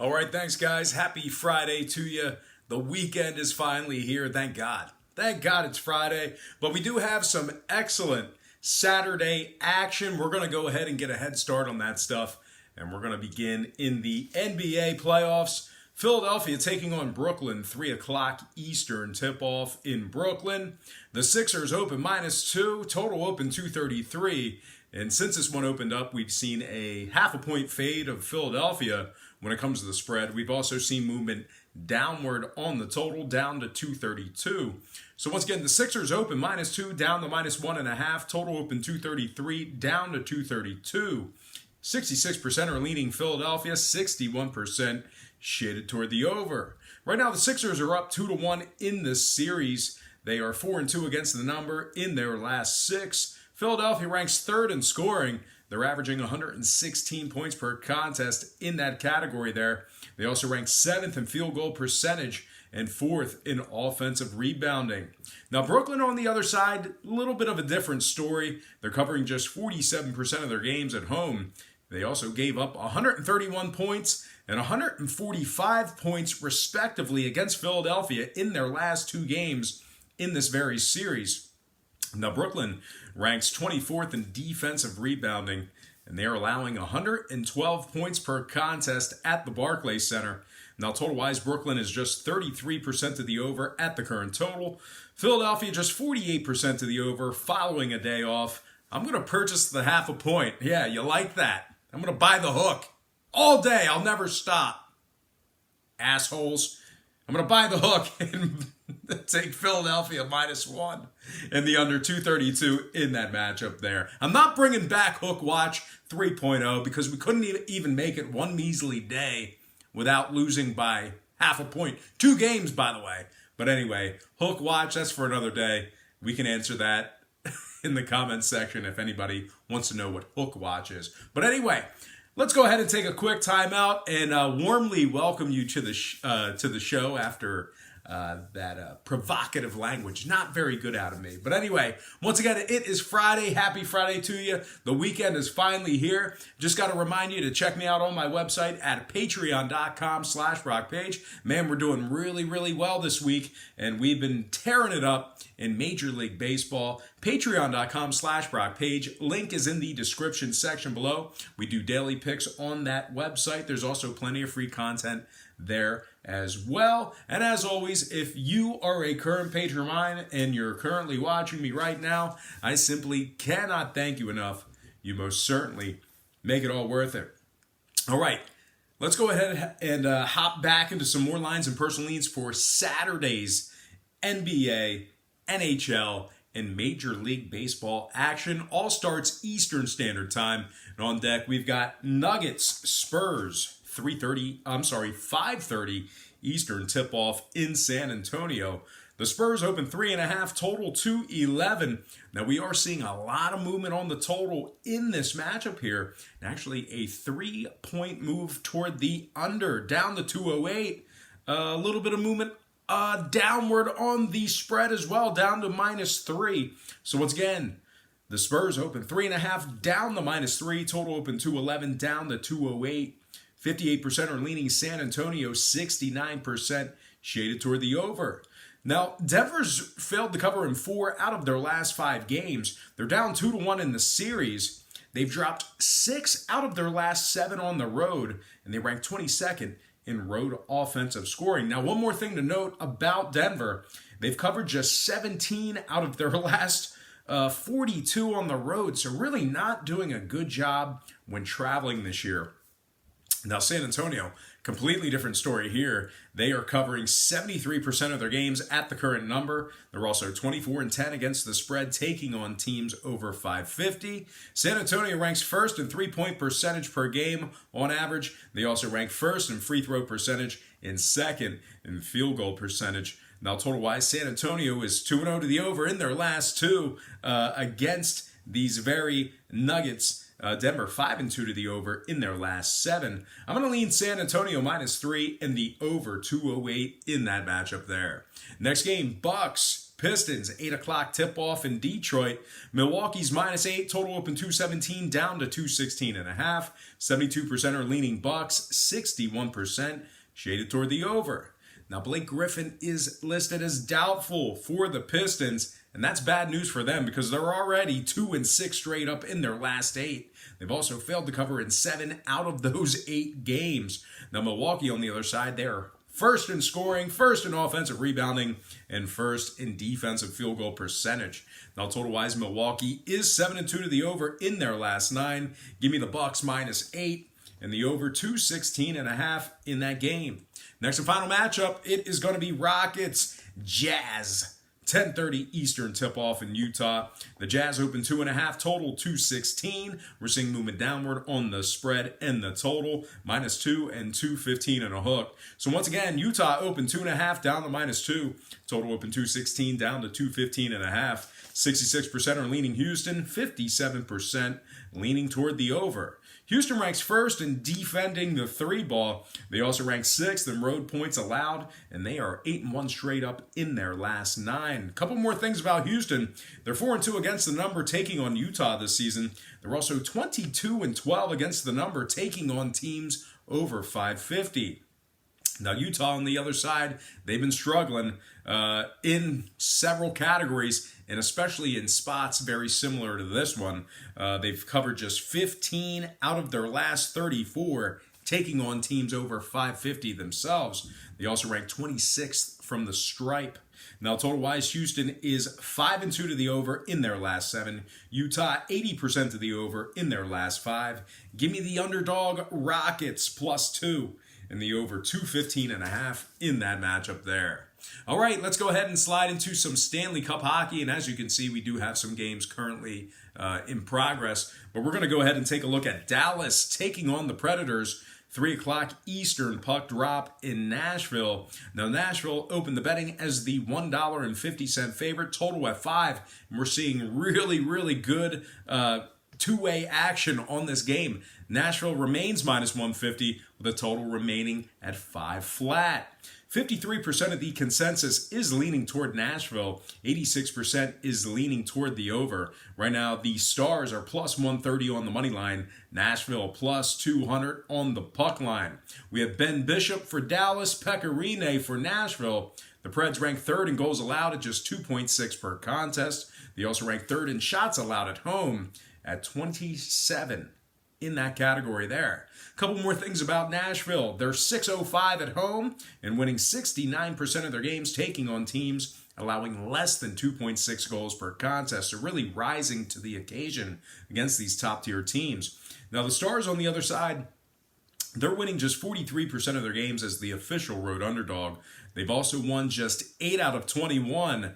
All right, thanks, guys. Happy Friday to you. The weekend is finally here. Thank God. Thank God it's Friday. But we do have some excellent Saturday action. We're going to go ahead and get a head start on that stuff. And we're going to begin in the NBA playoffs. Philadelphia taking on Brooklyn, 3 o'clock Eastern tip-off in Brooklyn. The Sixers open -2, total open 233. And since this one opened up, we've seen a half a point fade of Philadelphia when it comes to the spread. We've also seen movement downward on the total, down to 232. So once again, the Sixers open -2, down to -1.5. Total open 233, down to 232. 66% are leaning Philadelphia, 61% shaded toward the over. Right now, the Sixers are up 2-1 in this series. They are 4-2 against the number in their last 6. Philadelphia ranks 3rd in scoring. They're averaging 116 points per contest in that category there. They also rank 7th in field goal percentage and 4th in offensive rebounding. Now, Brooklyn on the other side, a little bit of a different story. They're covering just 47% of their games at home. They also gave up 131 points and 145 points respectively against Philadelphia in their last 2 games in this very series. Now, Brooklyn ranks 24th in defensive rebounding, and they are allowing 112 points per contest at the Barclays Center. Now, total-wise, Brooklyn is just 33% of the over at the current total. Philadelphia just 48% of the over following a day off. I'm going to purchase the half a point. Yeah, you like that. I'm going to buy the hook. All day, I'll never stop. Assholes. I'm going to buy the hook and take Philadelphia -1 and the under 232 in that matchup there. I'm not bringing back Hook Watch 3.0 because we couldn't even make it one measly day without losing by half a point. 2 games, by the way. But anyway, Hook Watch, that's for another day. We can answer that in the comments section if anybody wants to know what Hook Watch is. But anyway, let's go ahead and take a quick timeout and warmly welcome you to the show after that provocative language. Not very good out of me. But anyway, once again, it is Friday. Happy Friday to you. The weekend is finally here. Just got to remind you to check me out on my website at patreon.com/BrockPage. Man, we're doing really, really well this week, and we've been tearing it up in Major League Baseball. Patreon.com/BrockPage. Link is in the description section below. We do daily picks on that website. There's also plenty of free content there as well. And as always, if you are a current patron of mine and you're currently watching me right now, I simply cannot thank you enough. You most certainly make it all worth it. All right, let's go ahead and hop back into some more lines and personal leads for Saturday's NBA, NHL, and Major League Baseball action. All starts Eastern Standard Time. And on deck, we've got Nuggets, Spurs, 5:30 Eastern tip-off in San Antonio. The Spurs open 3.5, total 211. Now, we are seeing a lot of movement on the total in this matchup here. And actually, a 3-point move toward the under, down to 208. A little bit of movement downward on the spread as well, down to -3. So once again, the Spurs open 3.5, down to -3. Total open 211, down to 208. 58% are leaning San Antonio, 69% shaded toward the over. Now, Denver's failed to cover in 4 out of their last 5 games. They're down 2-1 in the series. They've dropped 6 out of their last 7 on the road, and they rank 22nd in road offensive scoring. Now, one more thing to note about Denver. They've covered just 17 out of their last 42 on the road, so really not doing a good job when traveling this year. Now, San Antonio, completely different story here. They are covering 73% of their games at the current number. They're also 24-10 against the spread, taking on teams over 550. San Antonio ranks 1st in 3-point percentage per game on average. They also rank 1st in free throw percentage and 2nd in field goal percentage. Now, total-wise, San Antonio is 2-0 to the over in their last 2 against these very Nuggets. Denver 5-2 to the over in their last 7. I'm going to lean San Antonio -3 and the over 208 in that matchup there. Next game, Bucks Pistons, 8 o'clock tip-off in Detroit. Milwaukee's -8, total open 217, down to 216.5. 72% are leaning Bucks, 61% shaded toward the over. Now, Blake Griffin is listed as doubtful for the Pistons, and that's bad news for them because they're already 2-6 straight up in their last 8. They've also failed to cover in 7 out of those 8 games. Now, Milwaukee, on the other side, they're first in scoring, first in offensive rebounding, and first in defensive field goal percentage. Now, total-wise, Milwaukee is 7-2 to the over in their last 9. Give me the Bucks -8 and the over 216.5 in that game. Next and final matchup, it is going to be Rockets Jazz. 10:30 Eastern tip-off in Utah. The Jazz open 2.5, total 216. We're seeing movement downward on the spread and the total, -2 and 215 and a hook. So once again, Utah open 2.5 down to -2. Total open 216 down to 215.5. 66% are leaning Houston, 57% leaning toward the over. Houston ranks first in defending the 3-ball. They also rank 6th in road points allowed, and they are 8-1 straight up in their last 9. A couple more things about Houston. They're 4-2 against the number taking on Utah this season. They're also 22-12 against the number taking on teams over 550. Now, Utah on the other side, they've been struggling in several categories, and especially in spots very similar to this one. They've covered just 15 out of their last 34, taking on teams over 550 themselves. They also rank 26th from the stripe. Now, total-wise, Houston is 5-2 to the over in their last 7. Utah, 80% to the over in their last 5. Give me the underdog Rockets +2. And the over 215.5 in that matchup there. All right, let's go ahead and slide into some Stanley Cup hockey. And as you can see, we do have some games currently in progress. But we're going to go ahead and take a look at Dallas taking on the Predators. 3 o'clock Eastern puck drop in Nashville. Now, Nashville opened the betting as the $1.50 favorite, total at 5. And we're seeing really, really good two-way action on this game. Nashville remains -150 with a total remaining at 5 flat. 53% of the consensus is leaning toward Nashville. 86% is leaning toward the over. Right now, the Stars are +130 on the money line. Nashville +200 on the puck line. We have Ben Bishop for Dallas, Pekka Rinne for Nashville. The Preds rank 3rd in goals allowed at just 2.6 per contest. They also rank 3rd in shots allowed at home at 27 in that category there. A couple more things about Nashville. They're 605 at home and winning 69% of their games, taking on teams allowing less than 2.6 goals per contest. So really rising to the occasion against these top-tier teams. Now, the Stars on the other side, they're winning just 43% of their games as the official road underdog. They've also won just 8 out of 21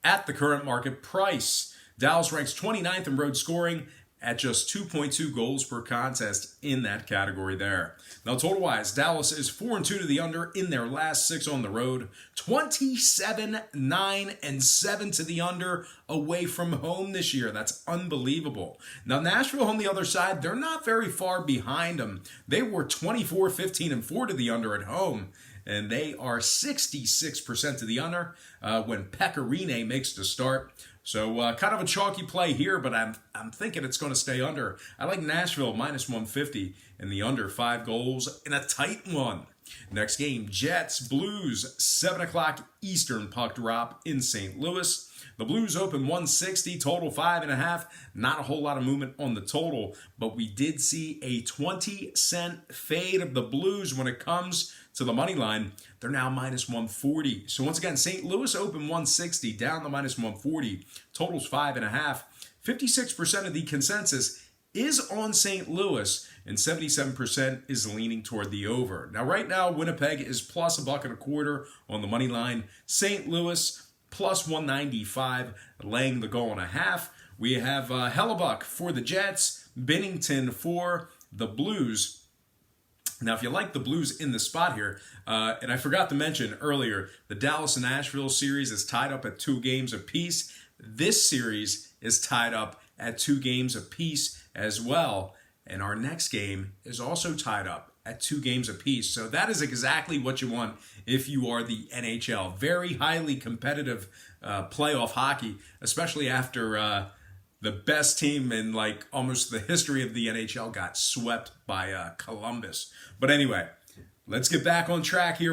at the current market price. Dallas ranks 29th in road scoring at just 2.2 goals per contest in that category there. Now, total-wise, Dallas is 4-2 to the under in their last 6 on the road. 27, 9, and 7 to the under away from home this year. That's unbelievable. Now, Nashville on the other side, they're not very far behind them. They were 24, 15, and 4 to the under at home. And they are 66% to the under when Pekka Rinne makes the start. So kind of a chalky play here, but I'm thinking it's going to stay under. I like Nashville -150 and the under 5 goals in a tight one. Next game, Jets, Blues, 7 o'clock Eastern puck drop in St. Louis. The Blues open 160, total 5.5. Not a whole lot of movement on the total, but we did see a 20-cent fade of the Blues when it comes to the money line. They're now -140. So once again, St. Louis open 160, down to -140. Totals 5.5. 56% of the consensus is on St. Louis, and 77% is leaning toward the over. Now, right now, Winnipeg is +1.25 on the money line. St. Louis +195, laying the goal and a half. We have Hellebuck for the Jets, Binnington for the Blues. Now, if you like the Blues in the spot here, and I forgot to mention earlier, the Dallas and Nashville series is tied up at 2 games apiece. This series is tied up at 2 games apiece as well. And our next game is also tied up at 2 games apiece. So that is exactly what you want if you are the NHL. Very highly competitive playoff hockey, especially after the best team in like almost the history of the NHL got swept by Columbus. But anyway, let's get back on track here.